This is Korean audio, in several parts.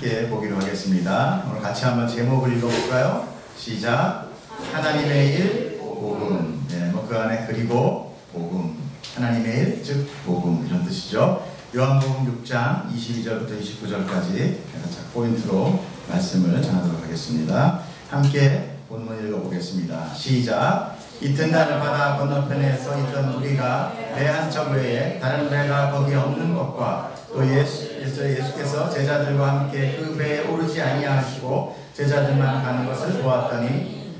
함께 보기로 하겠습니다. 오늘 같이 한번 제목을 읽어볼까요? 시작. 하나님의 일, 복음. 네, 그 안에 그리고 복음. 하나님의 일, 즉 복음, 이런 뜻이죠. 요한복음 6장 22절부터 29절까지 포인트로 말씀을 전하도록 하겠습니다. 함께 본문 읽어보겠습니다. 시작. 이튿날 바다 건너편에 서 있던 우리가 배 한 척 외에 다른 배가 거기 없는 것과 또 예수께서 제자들과 함께 그 배에 오르지 아니하시고 제자들만 가는 것을 보았더니,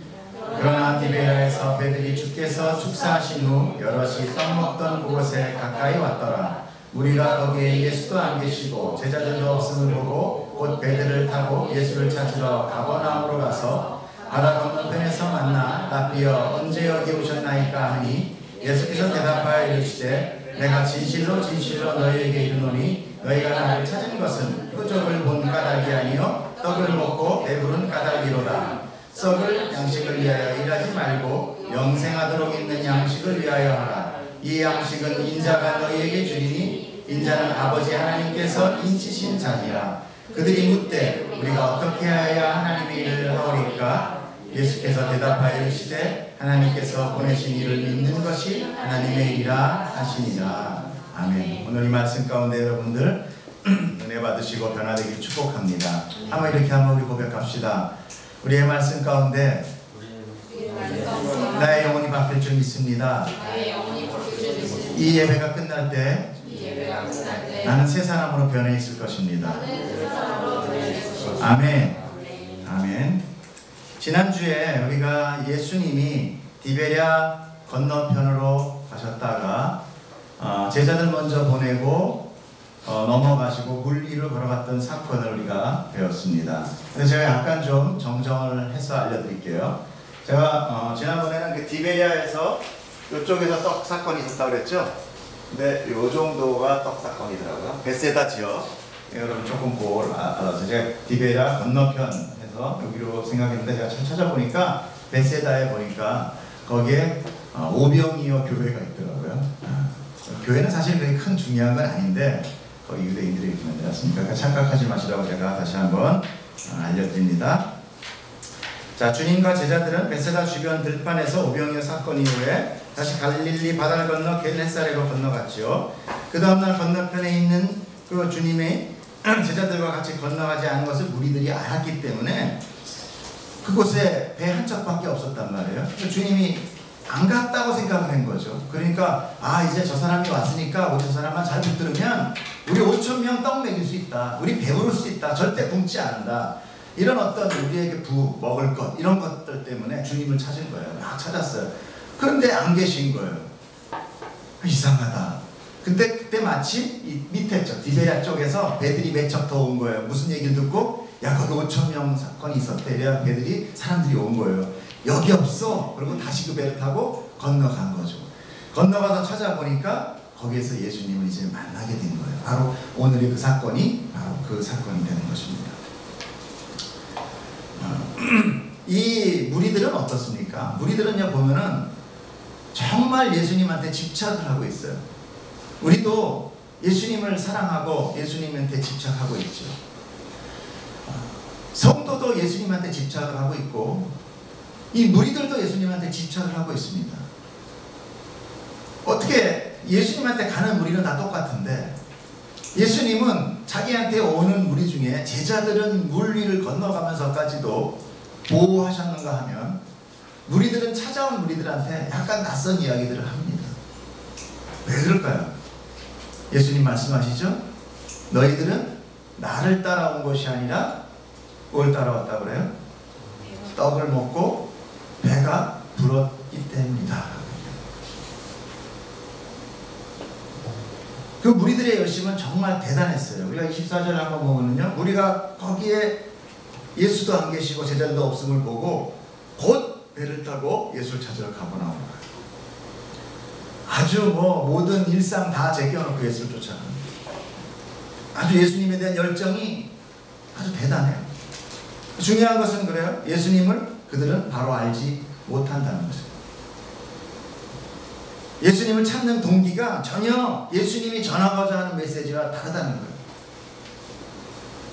그러나 디베랴에서 배들이 주께서 축사하신 후 여럿이 떡 먹던 그곳에 가까이 왔더라. 우리가 거기에 예수도 안 계시고 제자들도 없음을 보고 곧 배들을 타고 예수를 찾으러 가버나움으로 가서 바다 건너편에서 만나 라삐여 언제 여기 오셨나이까 하니, 예수께서 대답하여 이르시되 내가 진실로 진실로 너희에게 이르노니 너희가 나를 찾은 것은 표적을 본 까닭이 아니요 떡을 먹고 배부른 까닭이로다. 썩을 양식을 위하여 일하지 말고 영생하도록 있는 양식을 위하여 하라. 이 양식은 인자가 너희에게 주리니 인자는 아버지 하나님께서 인치신 자니라. 그들이 묻되 우리가 어떻게 하여야 하나님의 일을 하오리까? 예수께서 대답하여 이르시되 하나님께서 보내신 이를 믿는 것이 하나님의 일이라 하시니라. 아멘. 오늘 이 말씀 가운데 여러분들 은혜 받으시고 변화되길 축복합니다. 한번 이렇게 한번 우리 고백합시다. 우리의 말씀 가운데 나의 영혼이 바뀔 줄 믿습니다. 이 예배가 끝날 때 나는 새 사람으로 변해 있을 것입니다. 아멘. 아멘. 지난주에 우리가 예수님이 디베랴 건너편으로 가셨다가 제자들 먼저 보내고 넘어가시고 물 위를 걸어갔던 사건을 우리가 배웠습니다. 그래서 제가 약간 좀 정정을 해서 알려드릴게요. 제가 지난번에는 그 디베랴에서 이쪽에서 떡 사건이 있었다고 그랬죠? 근데 이 정도가 떡 사건이더라고요. 베세다 지역. 여러분 조금 그걸 알아서 제가 디베랴 건너편 해서 여기로 생각했는데 제가 참 찾아보니까 베세다에 보니까 거기에 오병이어 교회가 있더라고요. 교회는 사실 그렇게 큰 중요한 건 아닌데 거기 유대인들이 이렇게 만들었으니까 그러니까 착각하지 마시라고 제가 다시 한번 알려드립니다. 자, 주님과 제자들은 베세다 주변 들판에서 오병이어 사건 이후에 다시 갈릴리 바다를 건너 겟네사렛으로 건너갔죠. 그 다음날 건너편에 있는 그 주님의 제자들과 같이 건너가지 않은 것을 무리들이 알았기 때문에 그곳에 배 한 척밖에 없었단 말이에요. 주님이 안 갔다고 생각을 한 거죠. 그러니까 이제 저 사람이 왔으니까 우리 저 사람만 잘 붙들으면 우리 5,000명 떡 먹일 수 있다. 우리 배부를 수 있다. 절대 굶지 않는다. 이런 어떤 우리에게 먹을 것 이런 것들 때문에 주님을 찾은 거예요. 막 찾았어요. 그런데 안 계신 거예요. 이상하다. 그때 마침 이 밑에 쪽 디베랴 쪽에서 배들이 몇 척 더 온 거예요. 무슨 얘기를 듣고 거기 5,000명 사건이 있었대. 사람들이 온 거예요. 여기 없어. 그리고 다시 그 배를 타고 건너간 거죠. 건너가서 찾아보니까 거기에서 예수님을 이제 만나게 된 거예요. 바로 오늘의 그 사건이 바로 그 사건이 되는 것입니다. 이 무리들은 어떻습니까? 무리들은요 보면은 정말 예수님한테 집착을 하고 있어요. 우리도 예수님을 사랑하고 예수님한테 집착하고 있죠. 성도도 예수님한테 집착을 하고 있고 이 무리들도 예수님한테 집착을 하고 있습니다. 어떻게 예수님한테 가는 무리는 다 똑같은데 예수님은 자기한테 오는 무리 중에 제자들은 물 위를 건너가면서까지도 보호하셨는가 하면 무리들은 찾아온 무리들한테 약간 낯선 이야기들을 합니다. 왜 그럴까요? 예수님 말씀하시죠? 너희들은 나를 따라온 것이 아니라 뭘 따라왔다고 그래요? 떡을 먹고 배가 불었기 때문이다. 그 무리들의 열심은 정말 대단했어요. 우리가 24절을 한번 보면요, 우리가 거기에 예수도 안 계시고 제자들도 없음을 보고 곧 배를 타고 예수를 찾으러 가버나움으로 가요. 아주 모든 일상 다 제껴놓고 예수를 쫓아갑니다. 아주 예수님에 대한 열정이 아주 대단해요. 중요한 것은 그래요. 예수님을 그들은 바로 알지 못한다는 것이에요. 예수님을 찾는 동기가 전혀 예수님이 전하고자 하는 메시지와 다르다는 거예요.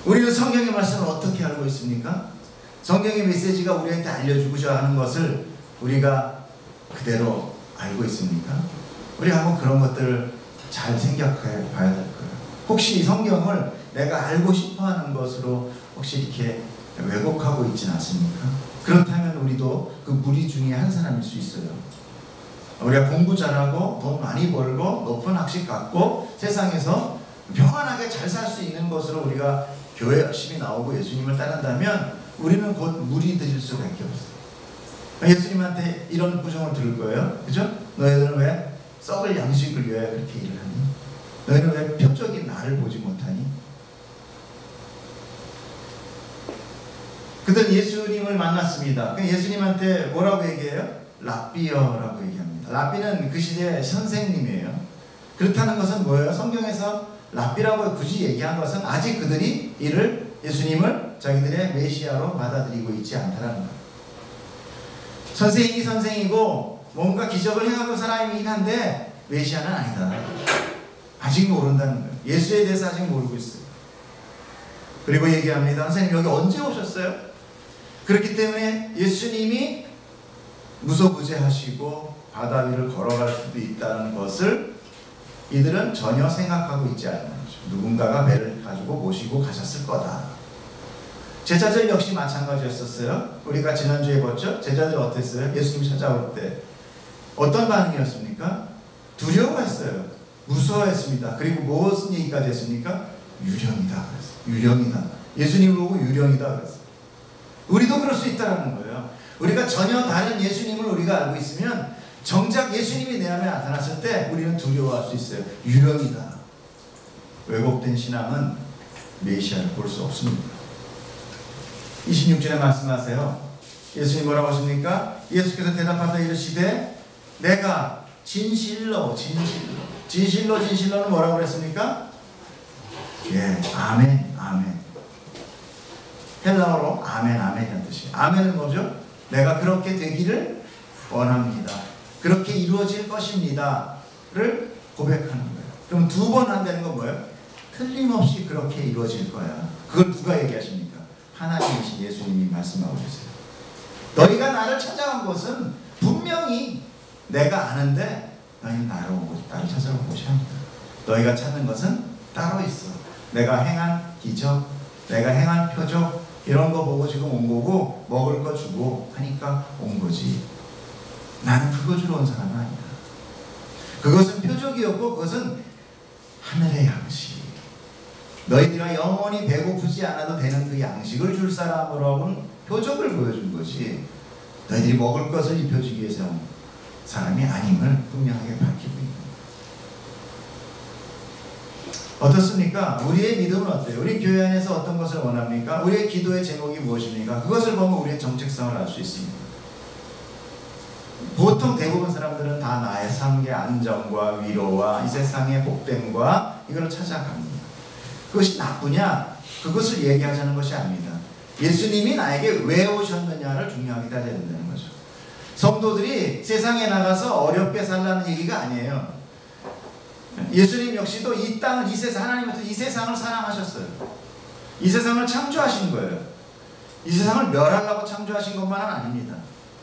우리는 성경의 말씀을 어떻게 알고 있습니까? 성경의 메시지가 우리한테 알려주고자 하는 것을 우리가 그대로 알고 있습니까? 우리 한번 그런 것들을 잘 생각해 봐야 될 거예요. 혹시 이 성경을 내가 알고 싶어 하는 것으로 혹시 이렇게 왜곡하고 있지는 않습니까? 그렇다면 우리도 그 무리 중에 한 사람일 수 있어요. 우리가 공부 잘하고 돈 많이 벌고 높은 학식 갖고 세상에서 평안하게 잘 살 수 있는 것으로 우리가 교회 열심히 나오고 예수님을 따른다면 우리는 곧 무리들일 수밖에 없어요. 예수님한테 이런 부정을 들을 거예요. 그죠? 너희들은 왜 썩을 양식을 위하여 그렇게 일을 하니? 너희는 왜 표적인 나를 보지 못하니? 그들은 예수님을 만났습니다. 예수님한테 뭐라고 얘기해요? 랍비여라고 얘기합니다. 랍비는 그 시대의 선생님이에요. 그렇다는 것은 뭐예요? 성경에서 랍비라고 굳이 얘기한 것은 아직 그들이 예수님을 자기들의 메시아로 받아들이고 있지 않다라는 거예요. 선생님이 선생이고 뭔가 기적을 행하는 사람이긴 한데 메시아는 아니다. 아직 모른다는 거예요. 예수에 대해서 아직 모르고 있어요. 그리고 얘기합니다. 선생님 여기 언제 오셨어요? 그렇기 때문에 예수님이 무소부재하시고 바다 위를 걸어갈 수도 있다는 것을 이들은 전혀 생각하고 있지 않는 거죠. 누군가가 배를 가지고 모시고 가셨을 거다. 제자들 역시 마찬가지였었어요. 우리가 지난주에 봤죠? 제자들 어땠어요? 예수님 찾아올 때 어떤 반응이었습니까? 두려워했어요. 무서워했습니다. 그리고 무슨 얘기까지 했습니까? 유령이다 그랬어요. 유령이다. 예수님을 보고 유령이다 그랬어요. 우리도 그럴 수 있다는 거예요. 우리가 전혀 다른 예수님을 우리가 알고 있으면 정작 예수님이 내 안에 나타났을 때 우리는 두려워할 수 있어요. 유령이다. 왜곡된 신앙은 메시아를 볼 수 없습니다. 26절에 말씀하세요. 예수님 뭐라고 하십니까? 예수께서 대답하사 이르시되 내가 진실로는 뭐라고 그랬습니까? 예, 아멘, 아멘. 헬라어로 아멘, 아멘이라는 뜻이에요. 아멘은 뭐죠? 내가 그렇게 되기를 원합니다. 그렇게 이루어질 것입니다를 고백하는 거예요. 그럼 두 번 한다는 건 뭐예요? 틀림없이 그렇게 이루어질 거야. 그걸 누가 얘기하십니까? 하나님이신 예수님이 말씀하고 계세요. 너희가 나를 찾아간 것은 분명히 내가 아는데 너희는 나를 찾아온 것이 아니다. 너희가 찾는 것은 따로 있어. 내가 행한 기적, 내가 행한 표적 이런 거 보고 지금 온 거고 먹을 거 주고 하니까 온 거지. 나는 그거 주러 온 사람은 아니다. 그것은 표적이었고 그것은 하늘의 양식. 너희들이 영원히 배고프지 않아도 되는 그 양식을 줄 사람으로는 표적을 보여준 거지. 너희들이 먹을 것을 입혀주기 위해서 온 사람이 아님을 분명하게 밝히고 있는 거예요. 어떻습니까? 우리의 믿음은 어때요? 우리 교회 안에서 어떤 것을 원합니까? 우리의 기도의 제목이 무엇입니까? 그것을 보면 우리의 정체성을 알 수 있습니다. 보통 대부분 사람들은 다 나의 삶의 안정과 위로와 이 세상의 복됨과 이걸 찾아갑니다. 그것이 나쁘냐? 그것을 얘기하자는 것이 아닙니다. 예수님이 나에게 왜 오셨느냐를 중요하게 따져야 된다는 거죠. 성도들이 세상에 나가서 어렵게 살라는 얘기가 아니에요. 예수님 역시도 이 땅을 하나님께서 이 세상을 사랑하셨어요. 이 세상을 창조하신 거예요. 이 세상을 멸하려고 창조하신 것만은 아닙니다.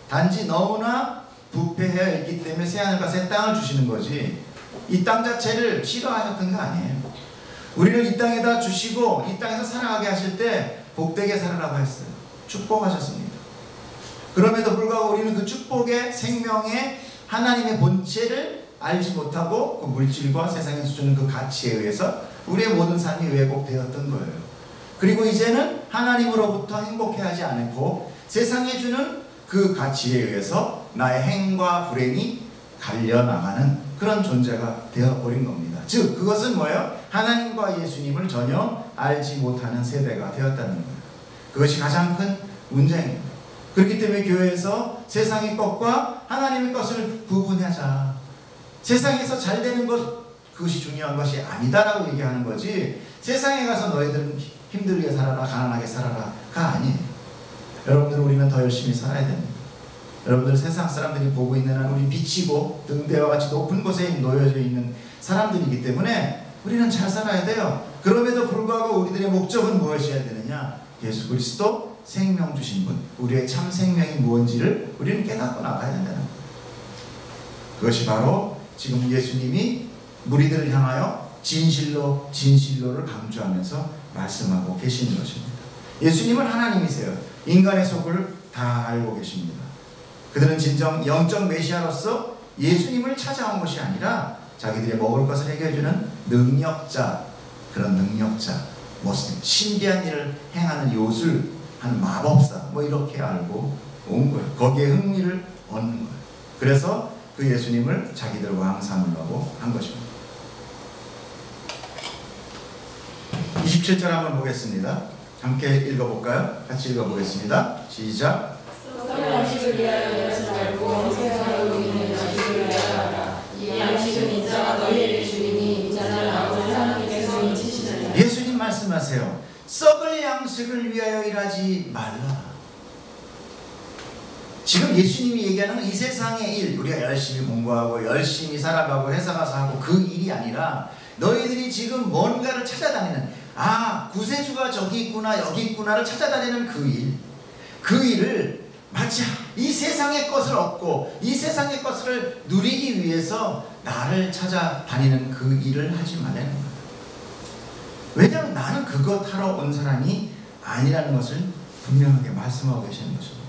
단지 너무나 부패해 있기 때문에 새하늘과 새 땅을 주시는 거지 이 땅 자체를 싫어하셨던 거 아니에요. 우리를 이 땅에다 주시고 이 땅에서 살아가게 하실 때 복되게 살으라고 했어요. 축복하셨습니다. 그럼에도 불구하고 우리는 그 축복의 생명의 하나님의 본체를 알지 못하고 그 물질과 세상에서 주는 그 가치에 의해서 우리의 모든 삶이 왜곡되었던 거예요. 그리고 이제는 하나님으로부터 행복해하지 않고 세상에 주는 그 가치에 의해서 나의 행과 불행이 갈려나가는 그런 존재가 되어버린 겁니다. 즉 그것은 뭐예요? 하나님과 예수님을 전혀 알지 못하는 세대가 되었다는 거예요. 그것이 가장 큰 문제입니다. 그렇기 때문에 교회에서 세상의 것과 하나님의 것을 구분하자. 세상에서 잘 되는 것 그것이 중요한 것이 아니다라고 얘기하는 거지 세상에 가서 너희들은 힘들게 살아라 가난하게 살아라가 아니에요. 여러분들 우리는 더 열심히 살아야 됩니다. 여러분들 세상 사람들이 보고 있는 한 우리 비치고 등대와 같이 높은 곳에 놓여져 있는 사람들이기 때문에 우리는 잘 살아야 돼요. 그럼에도 불구하고 우리들의 목적은 무엇이어야 되느냐? 예수 그리스도 생명 주신 분, 우리의 참 생명이 무엇인지를 우리는 깨닫고 나가야 된다는 거예요. 그것이 바로 지금 예수님이 무리들을 향하여 진실로 진실로를 강조하면서 말씀하고 계시는 것입니다. 예수님은 하나님이세요. 인간의 속을 다 알고 계십니다. 그들은 진정 영적 메시아로서 예수님을 찾아온 것이 아니라 자기들의 먹을 것을 해결해주는 능력자, 그런 능력자, 무슨 신비한 일을 행하는 요술, 한 마법사, 뭐 이렇게 알고 온 거예요. 거기에 흥미를 얻는 거예요. 그래서 그 예수님을 자기들 왕 삼으려고 한 것입니다. 27절 한번 보겠습니다. 함께 읽어볼까요? 같이 읽어보겠습니다. 시작. 양식을 위하여 여지 말고 생사로 있는 양식을 위하여 이 양식은 인자가 너희에게 주리니 인자는 아버지 하나님께서 인치시느니라. 예수님 말씀하세요. 썩을 양식을 위하여 일하지 말라. 지금 예수님이 얘기하는 이 세상의 일, 우리가 열심히 공부하고 열심히 살아가고 회사 가서 하고 그 일이 아니라 너희들이 지금 뭔가를 찾아다니는, 구세주가 저기 있구나 여기 있구나를 찾아다니는 그 일, 그 일을 마치 이 세상의 것을 얻고 이 세상의 것을 누리기 위해서 나를 찾아다니는 그 일을 하지 말라는 거예요. 왜냐하면 나는 그것 하러 온 사람이 아니라는 것을 분명하게 말씀하고 계시는 것입니다.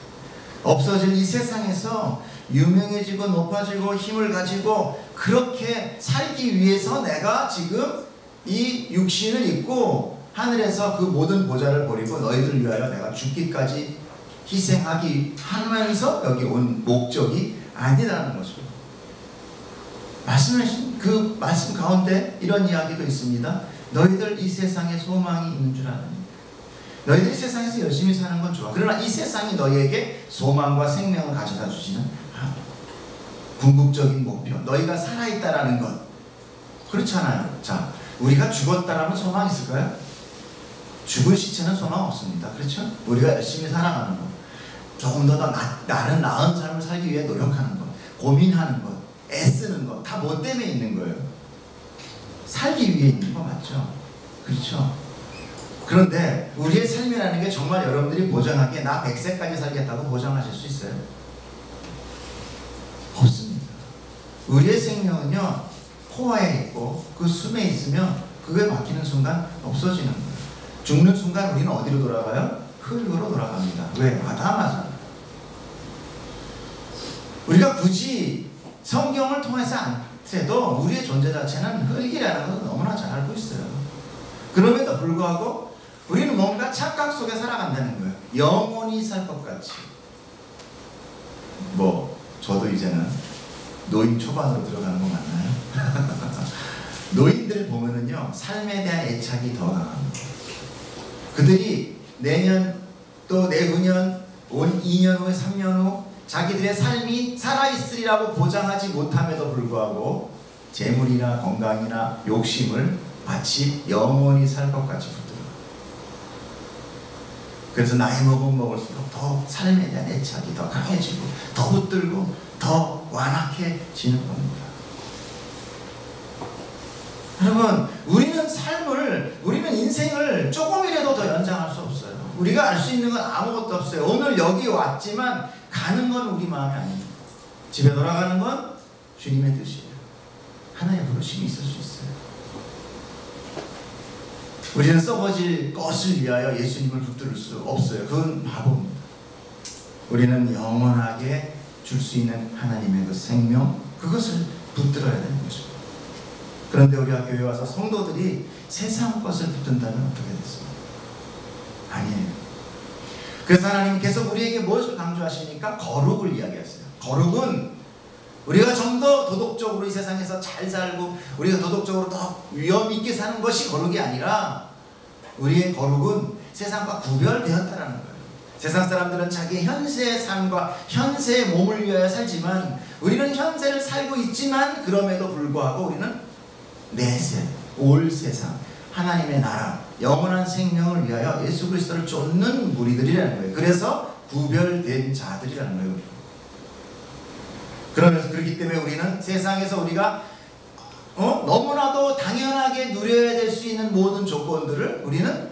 없어질 이 세상에서 유명해지고 높아지고 힘을 가지고 그렇게 살기 위해서 내가 지금 이 육신을 입고 하늘에서 그 모든 보좌를 버리고 너희들을 위하여 내가 죽기까지 희생하기 하면서 여기 온 목적이 아니라는 것입니다. 말씀하신 그 말씀 가운데 이런 이야기도 있습니다. 너희들 이 세상에 소망이 있는 줄 아느냐. 너희들이 세상에서 열심히 사는 건 좋아. 그러나 이 세상이 너희에게 소망과 생명을 가져다 주지는 않아. 궁극적인 목표, 너희가 살아있다라는 것. 그렇잖아요. 자, 우리가 죽었다라면 소망 있을까요? 죽은 시체는 소망 없습니다. 그렇죠? 우리가 열심히 살아가는 것, 조금 더 나는 나은 삶을 살기 위해 노력하는 것, 고민하는 것, 애쓰는 것, 다 뭐 때문에 있는 거예요? 살기 위해 있는 거 맞죠? 그렇죠? 그런데 우리의 삶이라는 게 정말 여러분들이 보장하기에 나 100세까지 살겠다고 보장하실 수 있어요? 없습니다. 우리의 생명은요, 포화에 있고 그 숨에 있으면 그게 바뀌는 순간 없어지는 거예요. 죽는 순간 우리는 어디로 돌아가요? 흙으로 돌아갑니다. 왜? 아담하잖아요. 우리가 굳이 성경을 통해서 안 해도 우리의 존재 자체는 흙이라는 것을 너무나 잘 알고 있어요. 그럼에도 불구하고 우리는 뭔가 착각 속에 살아간다는 거예요. 영원히 살 것 같이. 저도 이제는 노인 초반으로 들어가는 거 맞나요? 노인들 보면은요, 삶에 대한 애착이 더 강합니다. 그들이 내년, 또 내후년, 2년 후, 3년 후 자기들의 삶이 살아있으리라고 보장하지 못함에도 불구하고 재물이나 건강이나 욕심을 마치 영원히 살 것 같이 붙들어요. 그래서 나이 먹으면 먹을수록 더 삶에 대한 애착이 더 강해지고 더 붙들고 더 완악해지는 겁니다. 여러분, 우리는 인생을 조금이라도 더 연장할 수 없어요. 우리가 알 수 있는 건 아무것도 없어요. 오늘 여기 왔지만 가는 건 우리 마음이 아닙니다. 집에 돌아가는 건 주님의 뜻이에요. 하나님의 부르심이 있을 수 있어요. 우리는 썩어질 것을 위하여 예수님을 붙들 수 없어요. 그건 바보입니다. 우리는 영원하게 줄 수 있는 하나님의 그 생명, 그것을 붙들어야 되는 것입니다. 그런데 우리가 교회에 와서 성도들이 세상 것을 붙든다면 어떻게 됐습니까? 아니에요. 그래서 하나님은 계속 우리에게 무엇을 강조하시니까 거룩을 이야기했어요. 거룩은 우리가 좀 더 도덕적으로 이 세상에서 잘 살고 우리가 도덕적으로 더 위험 있게 사는 것이 거룩이 아니라 우리의 거룩은 세상과 구별되었다라는 거예요. 세상 사람들은 자기 현세의 삶과 현세의 몸을 위하여 살지만 우리는 현세를 살고 있지만 그럼에도 불구하고 우리는 내세, 올 세상, 하나님의 나라, 영원한 생명을 위하여 예수 그리스도를 쫓는 무리들이라는 거예요. 그래서 구별된 자들이라는 거예요. 그러면서 그렇기 때문에 우리는 세상에서 우리가 너무나도 당연하게 누려야 될 수 있는 모든 조건들을 우리는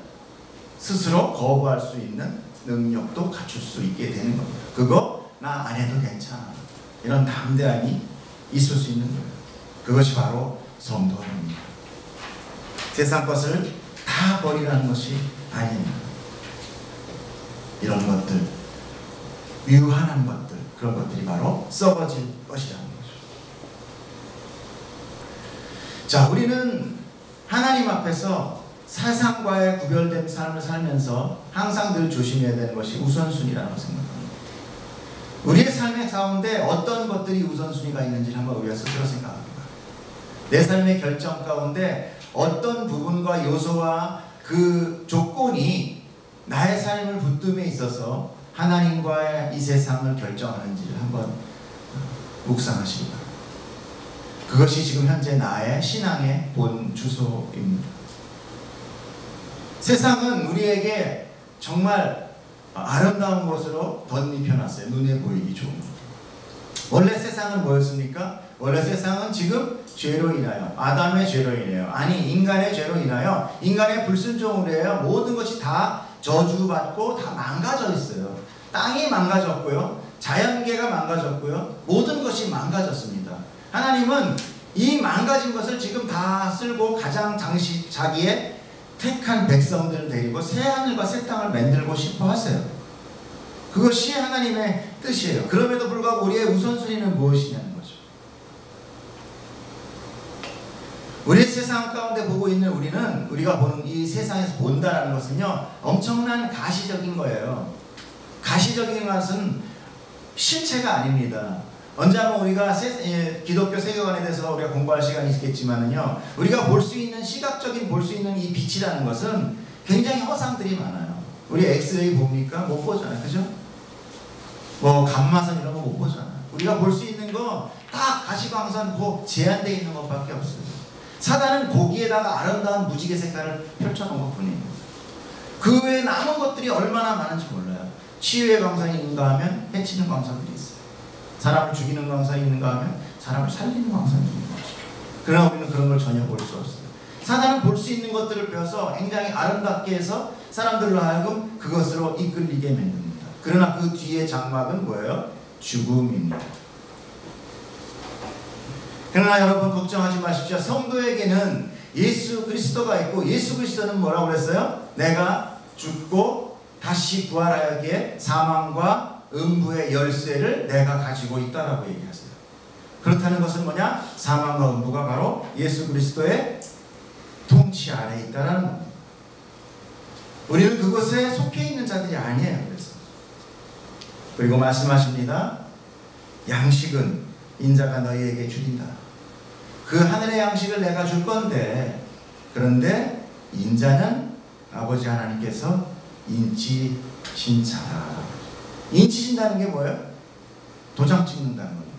스스로 거부할 수 있는 능력도 갖출 수 있게 되는 겁니다. 그거 나 안 해도 괜찮아. 이런 담대함이 있을 수 있는 거예요. 그것이 바로 성도입니다. 세상 것을 다 버리라는 것이 아닙니다. 이런 것들, 유한한 것들, 그런 것들이 바로 썩어질 것이라는 거죠. 자, 우리는 하나님 앞에서 세상과의 구별된 삶을 살면서 항상 늘 조심해야 되는 것이 우선순위라고 생각합니다. 우리의 삶의 가운데 어떤 것들이 우선순위가 있는지를 한번 우리가 스스로 생각합니다. 내 삶의 결정 가운데 어떤 부분과 요소와 그 조건이 나의 삶을 붙듦에 있어서 하나님과의 이 세상을 결정하는지를 한번 묵상하시기 바랍니다. 그것이 지금 현재 나의 신앙의 본 주소입니다. 세상은 우리에게 정말 아름다운 것으로 덧입혀놨어요. 눈에 보이기 좋은 것. 원래 세상은 뭐였습니까? 원래 세상은 지금 죄로 인하여, 아담의 죄로 인하여, 아니 인간의 죄로 인하여, 인간의 불순종으로 인하여 모든 것이 다 저주받고 다 망가져 있어요. 땅이 망가졌고요, 자연계가 망가졌고요, 모든 것이 망가졌습니다. 하나님은 이 망가진 것을 지금 다 쓸고 가장 자기의 택한 백성들을 데리고 새 하늘과 새 땅을 만들고 싶어 하세요. 그것이 하나님의 뜻이에요. 그럼에도 불구하고 우리의 우선순위는 무엇이냐는 거죠. 우리 세상 가운데 보고 있는 우리는, 우리가 보는 이 세상에서 본다라는 것은요, 엄청난 가시적인 거예요. 가시적인 것은 실체가 아닙니다. 언제 한번 우리가 기독교 세계관에 대해서 우리가 공부할 시간이 있겠지만은요, 우리가 볼 수 있는 시각적인 볼 수 있는 이 빛이라는 것은 굉장히 허상들이 많아요. 우리 엑스레이 봅니까? 못 보잖아요, 그죠? 뭐 감마선 이런 거 못 보잖아요. 우리가 볼 수 있는 거 딱 가시광선 제한되어 있는 것밖에 없어요. 사단은 거기에다가 아름다운 무지개 색깔을 펼쳐놓은 것뿐이에요. 그 외에 남은 것들이 얼마나 많은지 몰라요. 치유의 광선이 있는가 하면 해치는 광선들이 있어요. 사람을 죽이는 광선이 있는가 하면 사람을 살리는 광선이 있는 거죠. 그러나 우리는 그런 걸 전혀 볼 수 없어요. 사단은 볼 수 있는 것들을 빼서 굉장히 아름답게 해서 사람들로 하여금 그것으로 이끌리게 만듭니다. 그러나 그 뒤에 장막은 뭐예요? 죽음입니다. 그러나 여러분 걱정하지 마십시오. 성도에게는 예수 그리스도가 있고, 예수 그리스도는 뭐라고 그랬어요? 내가 죽고 다시 부활하기에 사망과 음부의 열쇠를 내가 가지고 있다라고 얘기하세요. 그렇다는 것은 뭐냐? 사망과 음부가 바로 예수 그리스도의 통치 아래에 있다라는 겁니다. 우리는 그곳에 속해 있는 자들이 아니에요. 그래서 그리고 말씀하십니다. 양식은 인자가 너희에게 주린다. 그 하늘의 양식을 내가 줄 건데, 그런데 인자는 아버지 하나님께서 인치신자라. 인치신다는 게 뭐예요? 도장 찍는다는 거예요.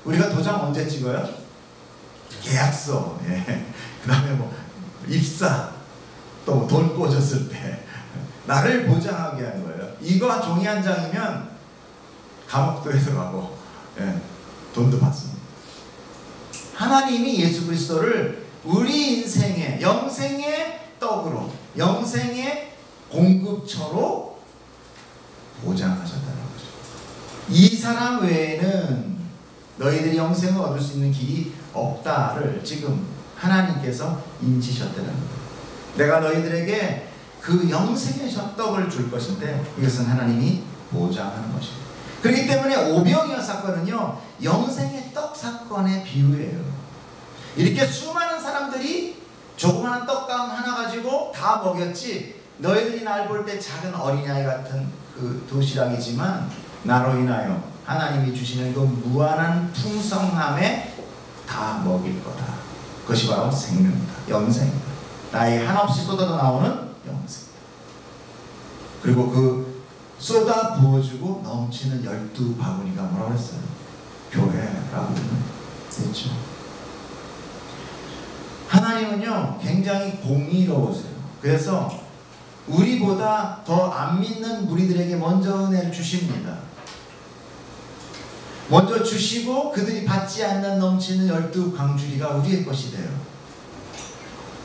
우리가 도장 언제 찍어요? 계약서, 그 다음에 뭐 입사, 또 돈 꽂았을 때 나를 보장하게 하는 거예요. 이거 종이 한 장이면 감옥도 들어가고 돈도 받습니다. 하나님이 예수 그리스도를 우리 인생의 영생의 떡으로, 영생의 공급처로 보장하셨다는 거죠. 이 사람 외에는 너희들이 영생을 얻을 수 있는 길이 없다를 지금 하나님께서 인치셨다는 거예요. 내가 너희들에게 그 영생의 떡을 줄 것인데, 이것은 하나님이 보장하는 것입니다. 그렇기 때문에 오병이어 사건은요, 영생의 떡 사건의 비유예요. 이렇게 수많은 사람들이 조그마한 떡감 하나 가지고 다 먹였지, 너희들이 날 볼 때 작은 어린아이 같은 그 도시락이지만 나로 인하여 하나님이 주시는 그 무한한 풍성함에 다 먹일 거다. 그것이 바로 생명이다. 영생이다. 나의 한없이 쏟아져 나오는 영생. 그리고 그 쏟아 부어주고 넘치는 12바구니가 뭐라고 했어요? 교회라고 했죠. 하나님은요, 굉장히 공의로우세요. 그래서 우리보다 더 안 믿는 무리들에게 먼저 은혜를 주십니다. 먼저 주시고 그들이 받지 않는 넘치는 12광주리가 우리의 것이 돼요.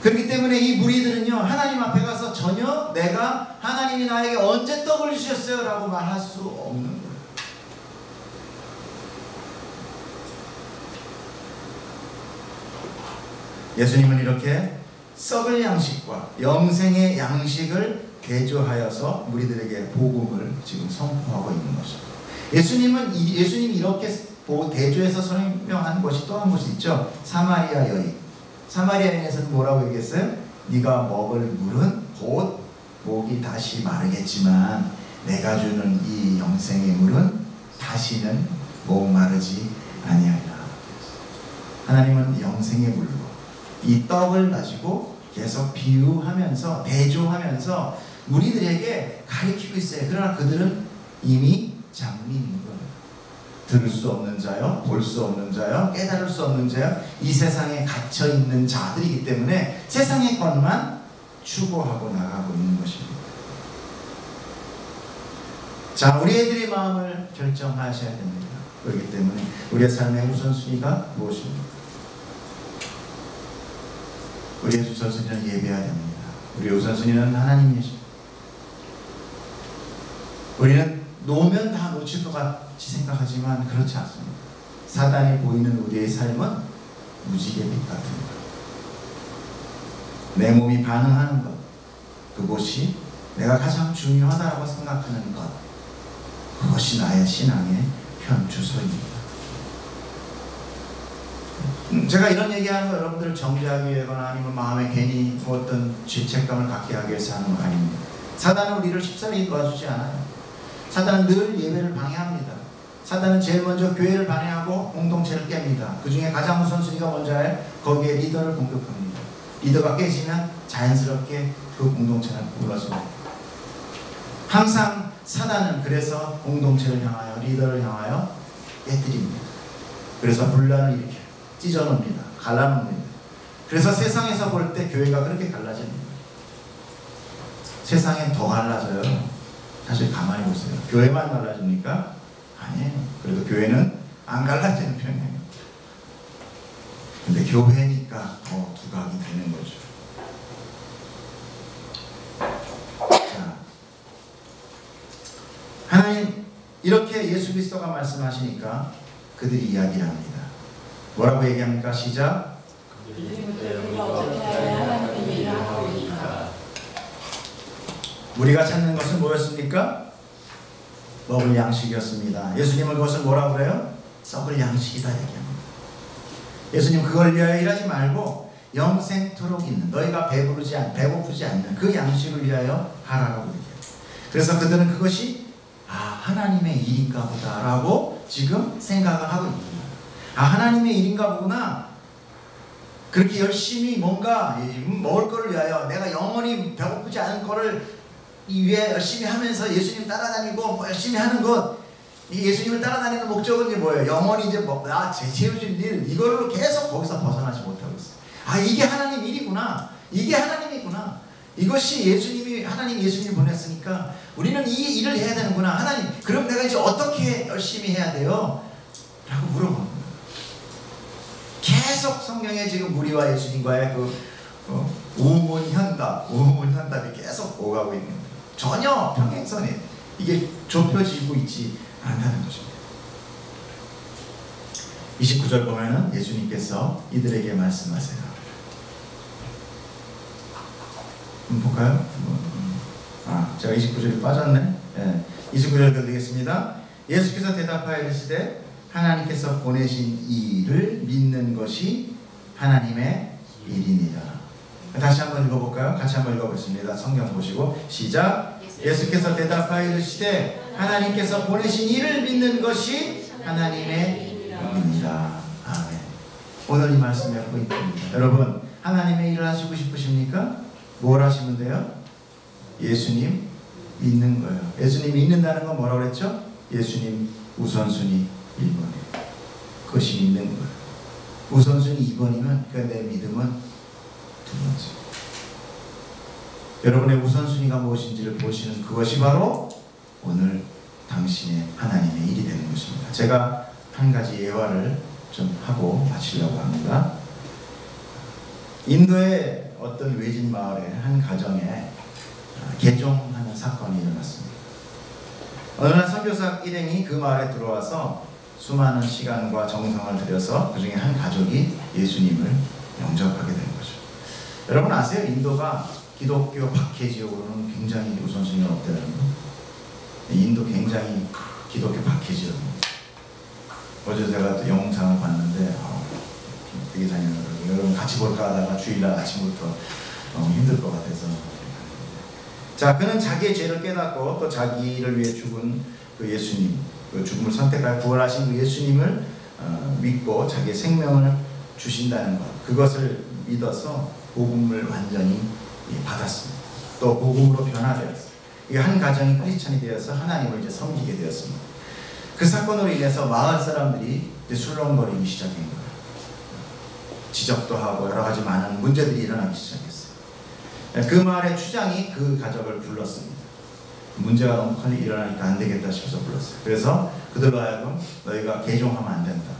그렇기 때문에 이 무리들은요, 하나님 앞에 가서 전혀 내가 하나님이 나에게 언제 떡을 주셨어요? 라고 말할 수 없는 거예요. 예수님은 이렇게 썩을 양식과 영생의 양식을 대조하여서 무리들에게 복음을 지금 선포하고 있는 것입니다. 예수님이 이렇게 대조해서 설명한 것이 또 한 것이 있죠. 사마리아 여인. 사마리아 여인에서는 뭐라고 얘기했어요? 네가 먹을 물은 곧 목이 다시 마르겠지만 내가 주는 이 영생의 물은 다시는 목마르지 아니하리라. 하나님은 영생의 물로 이 떡을 가지고 계속 비유하면서 대조하면서 무리들에게 가르치고 있어요. 그러나 그들은 이미 장민인 거예요. 들을 수 없는 자요, 볼 수 없는 자요, 깨달을 수 없는 자요, 이 세상에 갇혀 있는 자들이기 때문에 세상의 것만 추구하고 나가고 있는 것입니다. 자, 우리 애들의 마음을 결정하셔야 됩니다. 그렇기 때문에 우리의 삶의 우선순위가 무엇입니까? 우리의 우선순위는 예배해야 됩니다. 우리의 우선순위는 하나님이십니다. 우리는 놓으면 다 놓칠 것 같이 생각하지만 그렇지 않습니다. 사단이 보이는 우리의 삶은 무지개빛 같습니다. 내 몸이 반응하는 것, 그것이 내가 가장 중요하다고 생각하는 것, 그것이 나의 신앙의 현주소입니다. 제가 이런 얘기하는 거 여러분들을 정죄하기 위해거나 아니면 마음에 괜히 어떤 죄책감을 갖게 하기 위해서 하는 거 아닙니다. 사단은 우리를 쉽사리 도와주지 않아요. 사단은 늘 예배를 방해합니다. 사단은 제일 먼저 교회를 방해하고 공동체를 깹니다. 그 중에 가장 우선순위가 뭔지요? 거기에 리더를 공격합니다. 리더가 깨지면 자연스럽게 그 공동체는 무너집니다. 항상 사단은 그래서 공동체를 향하여 리더를 향하여 깨뜨립니다. 그래서 분란을 일으켜요. 찢어놓습니다. 갈라놓습니다. 그래서 세상에서 볼 때 교회가 그렇게 갈라집니다. 세상엔 더 갈라져요. 사실 가만히 보세요. 교회만 갈라집니까? 아니에요. 그래도 교회는 안 갈라지는 편이에요. 근데 교회니까 더 두각이 되는 거죠. 자, 하나님 이렇게 예수 그리스도가 말씀하시니까 그들이 이야기를 합니다. 뭐라고 얘기합니까? 시작. 우리가 찾는 것은 뭐였습니까? 먹을 양식이었습니다. 예수님은 그것을 뭐라고 그래요? 썩을 양식이다 얘기합니다. 예수님 그걸 위하여 일하지 말고 영생토록 있는 너희가 배부르지 배고프지 않는 그 양식을 위하여 하라고 얘기해요. 그래서 그들은 그것이 하나님의 일인가 보다라고 지금 생각을 하고 있는 거예요. 하나님의 일인가 보구나. 그렇게 열심히 뭔가 먹을 거를 위하여 내가 영원히 배고프지 않은 거를 위해 열심히 하면서 예수님 따라다니고 열심히 하는 것, 이 예수님을 따라다니는 목적은 이제 뭐예요? 영원히 이제 채워질 일, 이거를 계속 거기서 벗어나지 못하고 있어요. 이게 하나님 일이구나. 이게 하나님이구나. 이것이 하나님 예수님이 보냈으니까 우리는 이 일을 해야 되는구나. 하나님, 그럼 내가 이제 어떻게 열심히 해야 돼요? 라고 물어보는 거예요. 계속 성경에 지금 우리와 예수님과의 우문현답이 계속 오가고 있는 거예요. 전혀 평행선에 이게 좁혀지고 있지 않다는 것입니다. 29절 보면은 예수님께서 이들에게 말씀하세요. 한번 볼까요? 제가 29절이 빠졌네. 29절 드리겠습니다. 예수께서 대답하여 이르시되 하나님께서 보내신 이 일을 믿는 것이 하나님의 일이니라. 다시 한번 읽어볼까요? 같이 한번 읽어보겠습니다. 성경 보시고 시작. 예수께서 대답하여 이르시되 하나님께서 보내신 이를 믿는 것이 하나님의 일입니다. 아멘. 오늘 이 말씀의 포인트입니다. 여러분, 하나님의 일을 하시고 싶으십니까? 뭘 하시면 돼요? 예수님 믿는 거예요. 예수님 믿는다는 건 뭐라고 그랬죠? 예수님 우선순위 1번이에요. 그것이 믿는 거예요. 우선순위 2번이면 내 믿음은 두 번째. 여러분의 우선순위가 무엇인지를 보시는 그것이 바로 오늘 당신의 하나님의 일이 되는 것입니다. 제가 한 가지 예화를 좀 하고 마치려고 합니다. 인도의 어떤 외진 마을의 한 가정에 개종하는 사건이 일어났습니다. 어느 날 선교사 일행이 그 마을에 들어와서 수많은 시간과 정성을 들여서 그 중에 한 가족이 예수님을 영접하게 된 거죠. 여러분 아세요? 인도가 기독교 박해지역으로는 굉장히 우선순위가 높다는 거. 인도 굉장히 기독교 박해지역입니다. 어제 제가 또 영상을 봤는데 되게 잔인하더라고요. 여러분 같이 볼까 하다가 주일날 아침부터 너무 힘들 것 같아서. 자, 그는 자기의 죄를 깨닫고 또 자기를 위해 죽은 그 예수님, 그 죽음을 선택하여 부활하신 그 예수님을 믿고 자기의 생명을 주신다는 것, 그것을 믿어서 복음을 완전히 받았습니다. 또 복음으로 변화되었습니다. 이 한 가정이 크리스찬이 되어서 하나님을 이제 섬기게 되었습니다. 그 사건으로 인해서 마을 사람들이 이제 술렁거리기 시작한 거예요. 지적도 하고 여러 가지 많은 문제들이 일어나기 시작했어요. 그 마을의 추장이 그 가족을 불렀습니다. 문제가 너무 빨리 일어나니까 안 되겠다 싶어서 불렀어요. 그래서 그들로 하여금 너희가 개종하면 안 된다.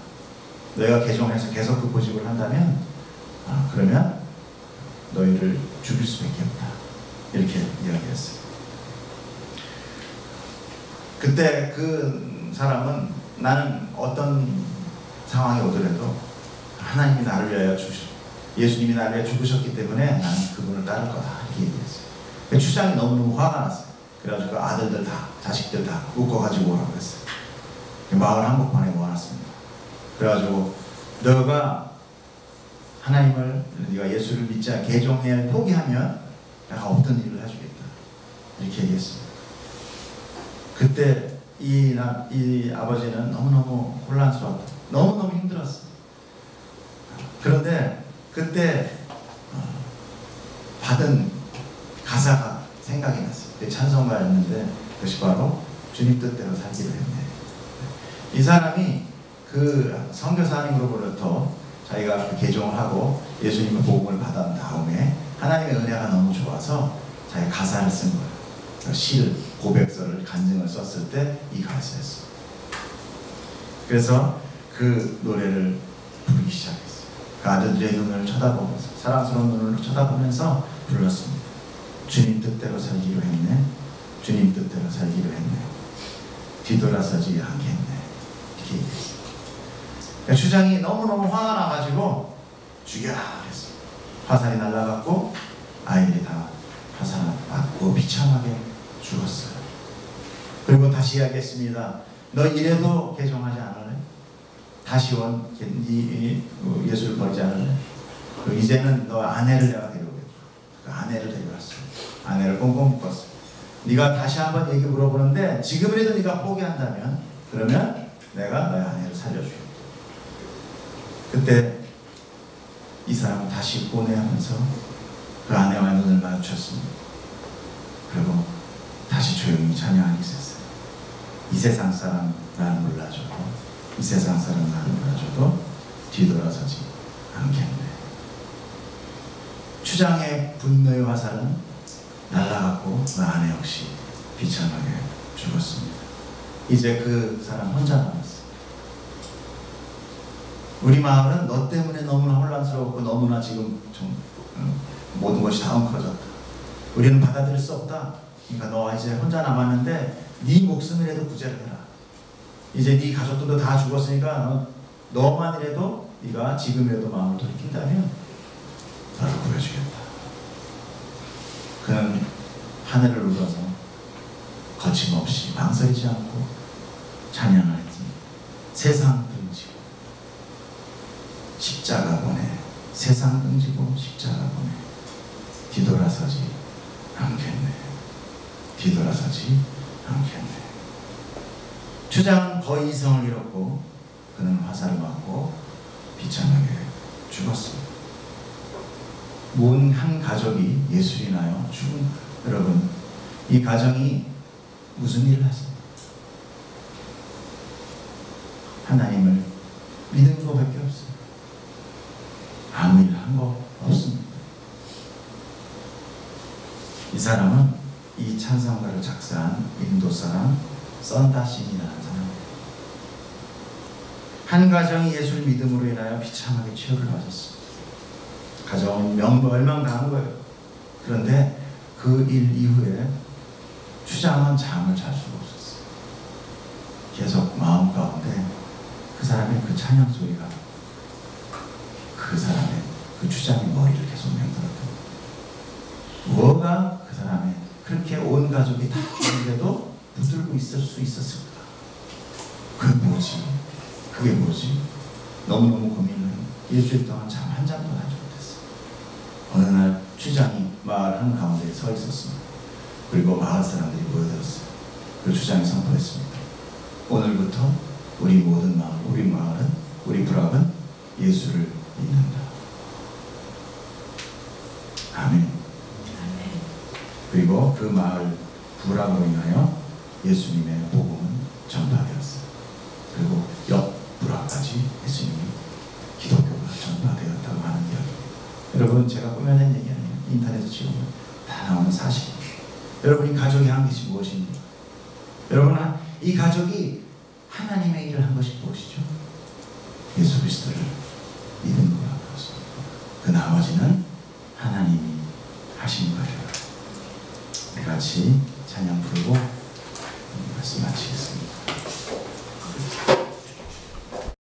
너희가 개종해서 계속 그 고집을 한다면 그러면 너희를 죽일 수밖에 없다. 이렇게 이야기했어요. 그때 그 사람은 나는 어떤 상황이 오더라도 하나님이 나를 위하여 예수님이 나를 위하여 죽으셨기 때문에 나는 그분을 따를 거다. 이렇게 얘기했어요. 그 추장이 너무너무 화가 났어요. 그래가지고 그 아들들 다, 자식들 다 묶어가지고 오라고 했어요. 마을 한복판에 모아놨습니다. 그래가지고 너가 하나님을, 네가 예수를 믿지 않고 개종을 포기하면 내가 없던 일을 해주겠다. 이렇게 얘기했습니다. 그때 이 아버지는 너무너무 혼란스러웠다. 너무너무 힘들었어요. 그런데 그때 받은 가사가 생각이 났어요. 찬송가였는데 그것이 바로 주님 뜻대로 살기로 했네. 이 사람이 그 선교사님으로부터 자기가 개종을 하고 예수님의 복음을 받은 다음에 하나님의 은혜가 너무 좋아서 자기가 가사를 쓴 거예요. 시, 고백서를, 간증을 썼을 때 이 가사였어요. 그래서 그 노래를 부르기 시작했어요. 그 아들들의 눈을 쳐다보면서, 사랑스러운 눈을 쳐다보면서 불렀습니다. 주님 뜻대로 살기로 했네. 주님 뜻대로 살기로 했네. 뒤돌아서지 않겠네. 이렇게 얘기했어요. 그러니까 주장이 너무너무 화가 나가지고 죽여라 그랬어요. 화살이 날아갔고 아이들이 다 화살 맞고 비참하게 죽었어요. 그리고 다시 이야기했습니다. 너 이래도 개종하지 않을래? 다시 예수를 버리지 않을래? 이제는 너 아내를 내가 데려오겠다. 그 아내를 데려왔어요. 아내를 꽁꽁 묶었어요. 네가 다시 한번 얘기 물어보는데 지금이라도 네가 포기한다면 그러면 내가 너의 아내를 살려주겠다. 그때 이 사람은 다시 고뇌하면서 그 아내와 눈을 마주쳤습니다. 그리고 다시 조용히 찬양하기 시작했어요. 이 세상 사람 나를 몰라줘도, 이 세상 사람 나를 몰라줘도 뒤돌아서지 않겠네. 추장의 분노의 화살은 날아갔고 그 아내 역시 비참하게 죽었습니다. 이제 그 사람 혼자 남았어요. 우리 마을은 너 때문에 너무나 혼란스럽고 너무나 지금 좀 모든 것이 다 엉켜졌다. 우리는 받아들일 수 없다. 그러니까 너와 이제 혼자 남았는데 네 목숨이라도 구제를 해라. 이제 네 가족들도 다 죽었으니까 너만이라도 네가 지금이라도 마음을 돌이킨다면 나를 구해주겠다. 그는 하늘을 울어서 거침없이 망설이지 않고 찬양을 했습니다. 세상 등지고 십자가 보내, 세상 등지고 십자가 보내, 뒤돌아서지 않겠네. 뒤돌아서지 않겠네. 추장은 거의 이성을 잃었고 그는 화살을 맞고 비참하게 죽었습니다. 온 한 가족이 예수 인하여 죽은 거예요. 여러분, 이 가정이 무슨 일을 하십니까? 하나님을 믿은 것밖에 없어요. 아무 일 한 거 없습니다. 이 사람은 이 찬송가를 작사한 인도 사람 썬다신이라는 사람이에요. 한 가정이 예수를 믿음으로 인하여 비참하게 치유를 받았습니다. 가정은 멸망당한 거예요. 그런데 그 일 이후에 추장은 잠을 잘 수가 없었어요. 계속 마음 가운데 그 사람의 그 찬양 소리가 그 사람의 그 추장의 머리를 계속 맴돌았던 뭐가 그 사람의 그렇게 온 가족이 다 있는데도 붙들고 있을 수 있었을까? 그게 뭐지? 그게 뭐지? 너무너무 고민을 일주일 동안 잠 한 잠도 자지 못했어요. 어느 날 추장이 마을 한가운데 서 있었습니다. 그리고 마을 사람들이 모여들었어요. 그 추장이 선포했습니다. 오늘부터 우리 모든 마을, 우리 마을은, 우리 부락은 예수를 믿는다. 아멘. 그리고 그 마을 부락으로 인하여 예수님의 복음은 전파되었어요. 그리고 옆 부락까지 예수님이 기독교가 전파되었다고 하는 이야기입니다. 여러분, 제가 꾸며낸 얘기 아니에요. 인터넷에 지금 다 나오는 사실입니다. 여러분, 이 가족이 한 것이 무엇입니까? 여러분, 이 가족이 하나님의 일을 한 것이 무엇이죠? 예수 그리스도를 믿은 거라 그렇습니다. 그 나머지는 하나님이 하신 거예요. 같이 찬양 부르고